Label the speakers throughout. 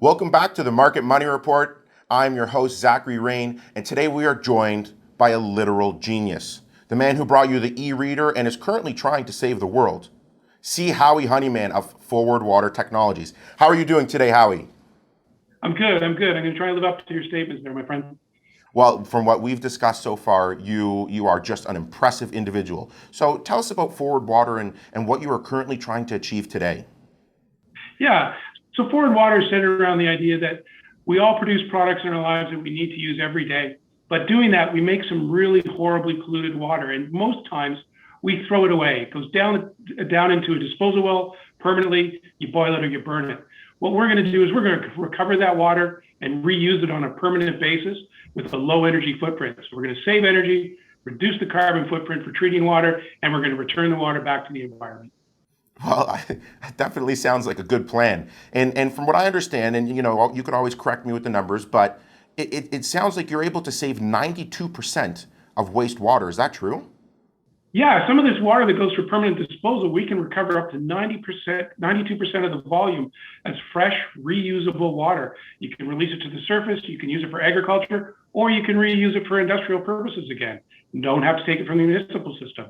Speaker 1: Welcome back to the Market Money Report. I'm your host, Zachary Rain, and today we are joined by a literal genius, the man who brought you the e-reader and is currently trying to save the world. See Howard Honeyman of Forward Water Technologies. How are you doing today, Howie?
Speaker 2: I'm good. I'm going to try and live up to your statements there, my friend.
Speaker 1: Well, from what we've discussed so far, you are just an impressive individual. So tell us about Forward Water and what you are currently trying to achieve today.
Speaker 2: Yeah. So Forward Water is centered around the idea that we all produce products in our lives that we need to use every day. But doing that, we make some really horribly polluted water. And most times we throw it away. It goes down into a disposal well permanently. You boil it or you burn it. What we're going to do is we're going to recover that water and reuse it on a permanent basis with a low energy footprint. So we're going to save energy, reduce the carbon footprint for treating water, and we're going to return the water back to the environment.
Speaker 1: Well, it definitely sounds like a good plan. And from what I understand, and you could always correct me with the numbers, but it sounds like you're able to save 92% of wastewater. Is that true?
Speaker 2: Yeah, some of this water that goes for permanent disposal, we can recover up to 90%, 92% of the volume as fresh, reusable water. You can release it to the surface, you can use it for agriculture, or you can reuse it for industrial purposes again. You don't have to take it from the municipal system.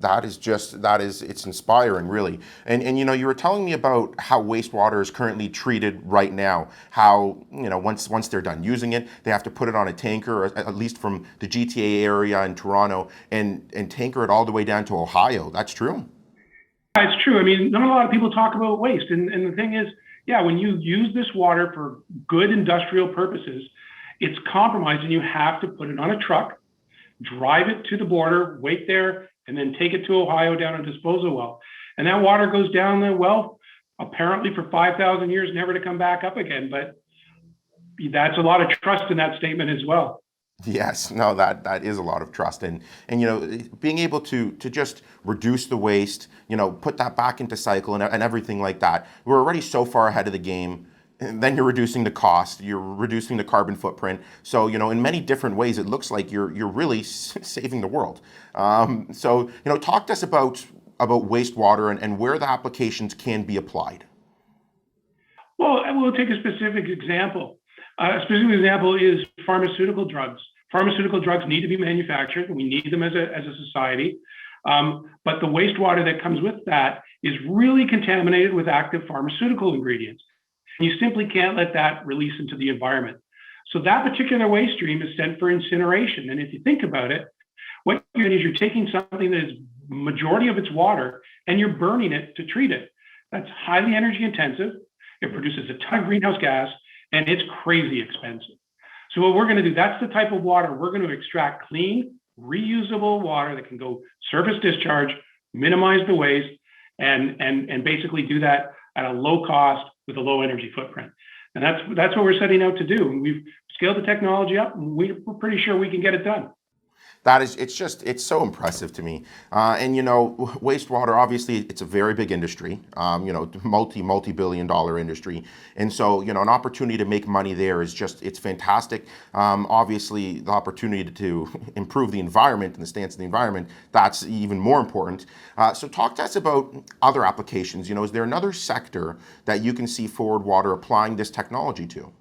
Speaker 1: It's inspiring, really. And you were telling me about how wastewater is currently treated right now. How, once they're done using it, they have to put it on a tanker, or at least from the GTA area in Toronto, and tanker it all the way down to Ohio. That's true?
Speaker 2: Yeah, it's true. I mean, not a lot of people talk about waste. And the thing is, yeah, when you use this water for good industrial purposes, it's compromised and you have to put it on a truck, drive it to the border, wait there, and then take it to Ohio down a disposal well. And that water goes down the well, apparently for 5,000 years, never to come back up again. But that's a lot of trust in that statement as well.
Speaker 1: Yes, no, that is a lot of trust, and being able to just reduce the waste, put that back into cycle and everything like that. We're already so far ahead of the game. And then you're reducing the cost, you're reducing the carbon footprint. So, in many different ways, it looks like you're really saving the world. Talk to us about wastewater and where the applications can be applied.
Speaker 2: Well, we'll take a specific example. A specific example is pharmaceutical drugs. Pharmaceutical drugs need to be manufactured. We need them as a society. But the wastewater that comes with that is really contaminated with active pharmaceutical ingredients. You simply can't let that release into the environment. So that particular waste stream is sent for incineration. And if you think about it, what you're doing is you're taking something that is majority of its water and you're burning it to treat it. That's highly energy intensive. It produces a ton of greenhouse gas and it's crazy expensive. So what we're going to do, that's the type of water we're going to extract: clean, reusable water that can go surface discharge, minimize the waste, and basically do that at a low cost with a low energy footprint. And that's what we're setting out to do. And we've scaled the technology up, and we're pretty sure we can get it done.
Speaker 1: It's so impressive to me. Wastewater, obviously, it's a very big industry, multi-billion dollar industry. And so, an opportunity to make money there it's fantastic. Obviously, the opportunity to improve the environment and the stance of the environment, that's even more important. So talk to us about other applications. Is there another sector that you can see Forward Water applying this technology to?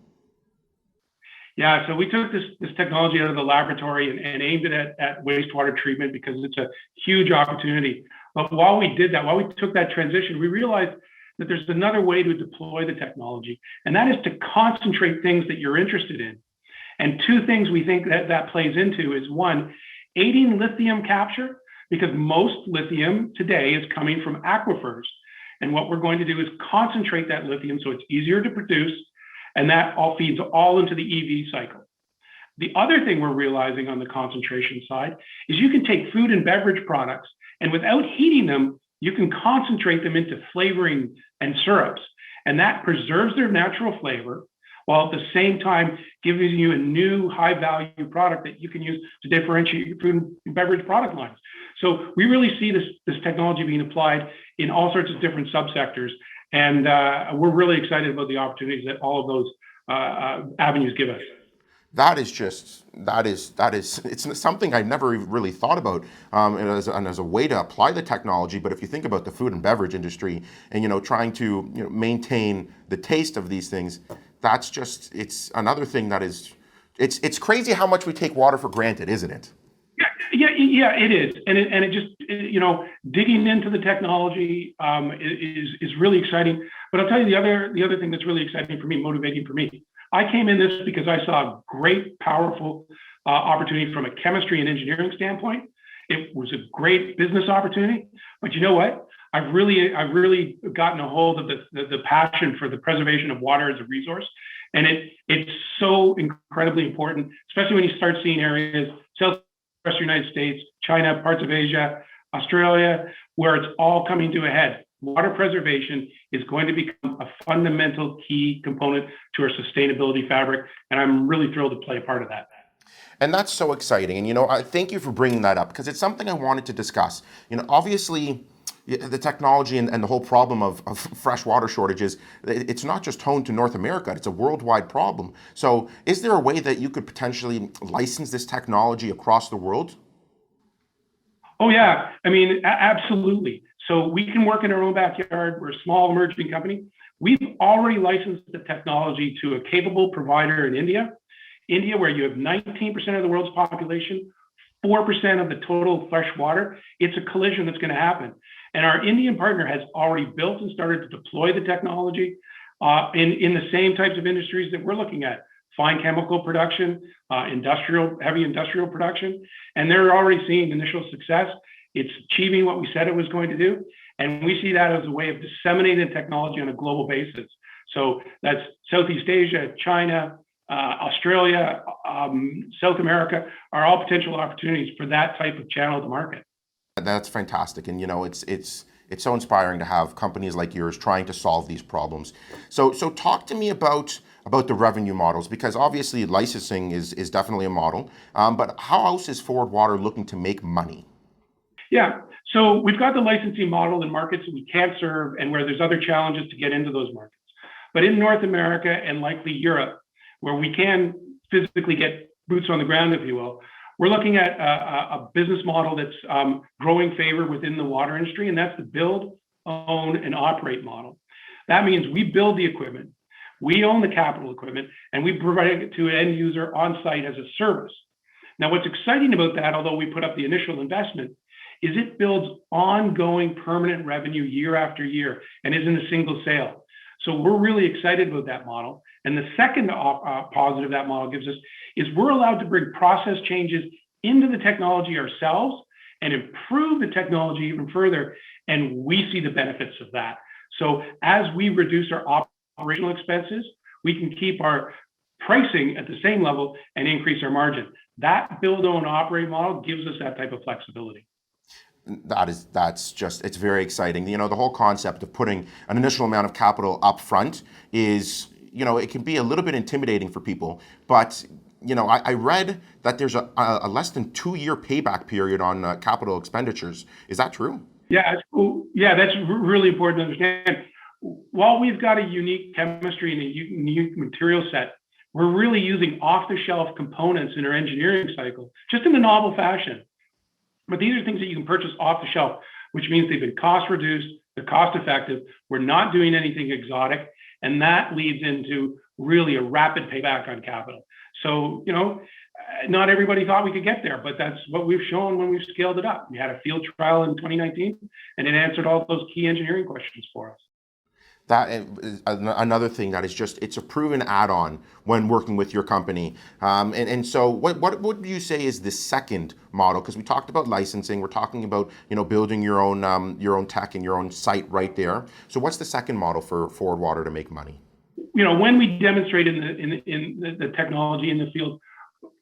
Speaker 2: Yeah, so we took this technology out of the laboratory and aimed it at wastewater treatment because it's a huge opportunity. But while we took that transition, we realized that there's another way to deploy the technology, and that is to concentrate things that you're interested in. And two things we think that plays into is, one, aiding lithium capture, because most lithium today is coming from aquifers. And what we're going to do is concentrate that lithium so it's easier to produce, and that all feeds all into the EV cycle. The other thing we're realizing on the concentration side is you can take food and beverage products, and without heating them, you can concentrate them into flavoring and syrups. And that preserves their natural flavor, while at the same time giving you a new high value product that you can use to differentiate your food and beverage product lines. So we really see this technology being applied in all sorts of different subsectors. And we're really excited about the opportunities that all of those avenues give us.
Speaker 1: It's something I never even really thought about, and as a way to apply the technology. But if you think about the food and beverage industry, and trying to maintain the taste of these things, it's another thing that is, it's crazy how much we take water for granted, isn't it?
Speaker 2: Yeah, it is, and it just digging into the technology is really exciting. But I'll tell you the other thing that's really exciting for me, motivating for me. I came in this because I saw a great, powerful opportunity from a chemistry and engineering standpoint. It was a great business opportunity, but you know what? I've really gotten a hold of the passion for the preservation of water as a resource, and it's so incredibly important, especially when you start seeing areas Southwestern United States, China, parts of Asia, Australia, where it's all coming to a head. Water preservation is going to become a fundamental key component to our sustainability fabric, and I'm really thrilled to play a part of that.
Speaker 1: And that's so exciting. And I thank you for bringing that up because it's something I wanted to discuss. Obviously, the technology and the whole problem of fresh water shortages, it's not just honed to North America, it's a worldwide problem. So is there a way that you could potentially license this technology across the world?
Speaker 2: Oh yeah, I mean, absolutely. So we can work in our own backyard. We're a small emerging company. We've already licensed the technology to a capable provider in India. India, where you have 19% of the world's population, 4% of the total fresh water, it's a collision that's going to happen. And our Indian partner has already built and started to deploy the technology in the same types of industries that we're looking at: fine chemical production, heavy industrial production, and they're already seeing initial success. It's achieving what we said it was going to do, and we see that as a way of disseminating technology on a global basis. So that's Southeast Asia, China, Australia, South America are all potential opportunities for that type of channel to market.
Speaker 1: That's fantastic, and it's so inspiring to have companies like yours trying to solve these problems. So talk to me about the revenue models, because obviously licensing is definitely a model, but how else is Forward Water looking to make money?
Speaker 2: Yeah, so we've got the licensing model in markets that we can't serve and where there's other challenges to get into those markets. But in North America and likely Europe, where we can physically get boots on the ground, if you will, we're looking at a business model that's growing favor within the water industry, and that's the build, own, and operate model. That means we build the equipment, we own the capital equipment, and we provide it to an end user on site as a service. Now, what's exciting about that, although we put up the initial investment, is it builds ongoing permanent revenue year after year and isn't a single sale. So we're really excited about that model. And the second positive that model gives us is we're allowed to bring process changes into the technology ourselves and improve the technology even further. And we see the benefits of that. So as we reduce our operational expenses, we can keep our pricing at the same level and increase our margin. That build, own, operate model gives us that type of flexibility.
Speaker 1: It's very exciting. The whole concept of putting an initial amount of capital up front is, it can be a little bit intimidating for people, but I read that there's a less than 2-year payback period on capital expenditures. Is that true?
Speaker 2: Yeah, yeah, that's really important to understand. While we've got a unique chemistry and a unique material set, we're really using off-the-shelf components in our engineering cycle, just in a novel fashion. But these are things that you can purchase off the shelf, which means they've been cost reduced, they're cost effective, we're not doing anything exotic, and that leads into really a rapid payback on capital. So, not everybody thought we could get there, but that's what we've shown when we've scaled it up. We had a field trial in 2019, and it answered all those key engineering questions for us.
Speaker 1: That is another thing that is it's a proven add-on when working with your company. And so what would you say is the second model? Because we talked about licensing, we're talking about building your own tech and your own site right there. So what's the second model for Forward Water to make money?
Speaker 2: When we demonstrate in the technology in the field,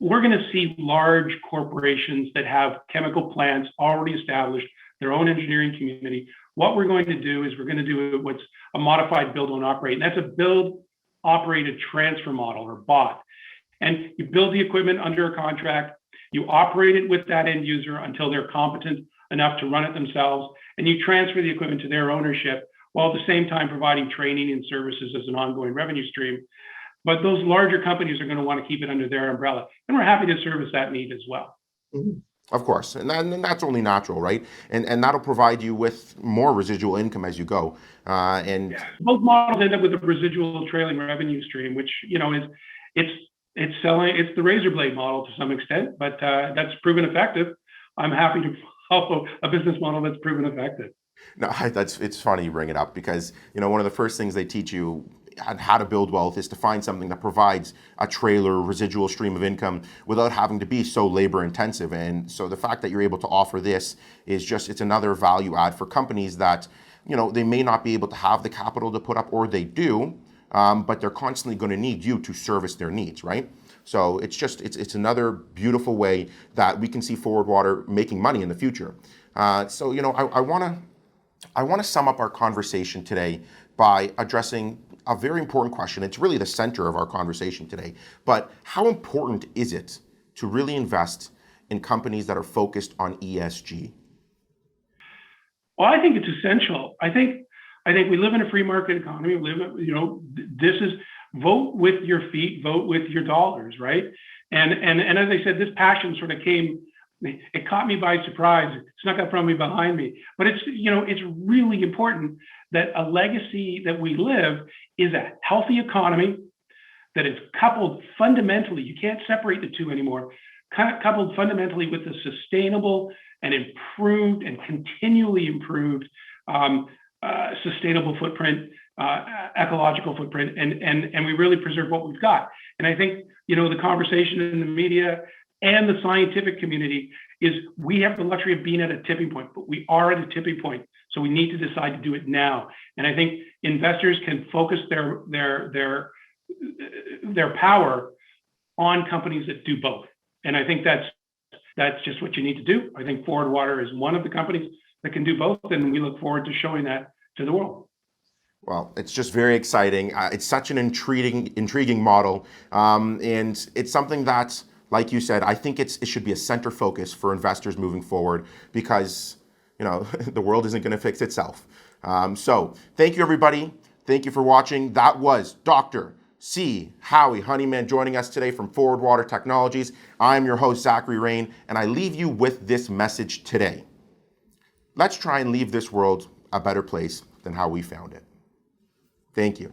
Speaker 2: we're going to see large corporations that have chemical plants already established, their own engineering community. What we're going to do is we're going to do what's a modified build, own, operate. And that's a build, operated transfer model, or BOT. And you build the equipment under a contract, you operate it with that end user until they're competent enough to run it themselves, and you transfer the equipment to their ownership while at the same time providing training and services as an ongoing revenue stream. but those larger companies are going to want to keep it under their umbrella. And we're happy to service that need as well.
Speaker 1: Mhm. Of course, and that's only natural, right? And that'll provide you with more residual income as you go. And
Speaker 2: Yeah. Both models end up with a residual trailing revenue stream, which, is it's the razor blade model to some extent, but that's proven effective. I'm happy to follow a business model that's proven effective.
Speaker 1: no, it's funny you bring it up because one of the first things they teach you on how to build wealth is to find something that provides a trailer residual stream of income without having to be so labor intensive. And so the fact that you're able to offer this is it's another value add for companies that they may not be able to have the capital to put up, or they do, but they're constantly going to need you to service their needs, right? So it's another beautiful way that we can see Forward Water making money in the future. So I want to sum up our conversation today by addressing a very important question. It's really the center of our conversation today. But how important is it to really invest in companies that are focused on ESG?
Speaker 2: Well, I think it's essential. I think we live in a free market economy. This is vote with your feet, vote with your dollars, right? And as I said, this passion sort of it caught me by surprise. It snuck up from me behind me. But it's really important that a legacy that we live is a healthy economy that is coupled fundamentally, you can't separate the two anymore, coupled fundamentally with a sustainable and improved and continually improved sustainable footprint, ecological footprint, and we really preserve what we've got. And I think, the conversation in the media and the scientific community is we have the luxury of being at a tipping point, but we are at a tipping point. So we need to decide to do it now. And I think investors can focus their power on companies that do both. And I think that's just what you need to do. I think Forward Water is one of the companies that can do both, and we look forward to showing that to the world.
Speaker 1: Well, it's just very exciting. It's such an intriguing model, and it's something that, like you said, I think it should be a center focus for investors moving forward because the world isn't going to fix itself. So thank you, everybody. Thank you for watching. That was Dr. C. Howard Honeyman joining us today from Forward Water Technologies. I'm your host, Zachary Rain, and I leave you with this message today. Let's try and leave this world a better place than how we found it. Thank you.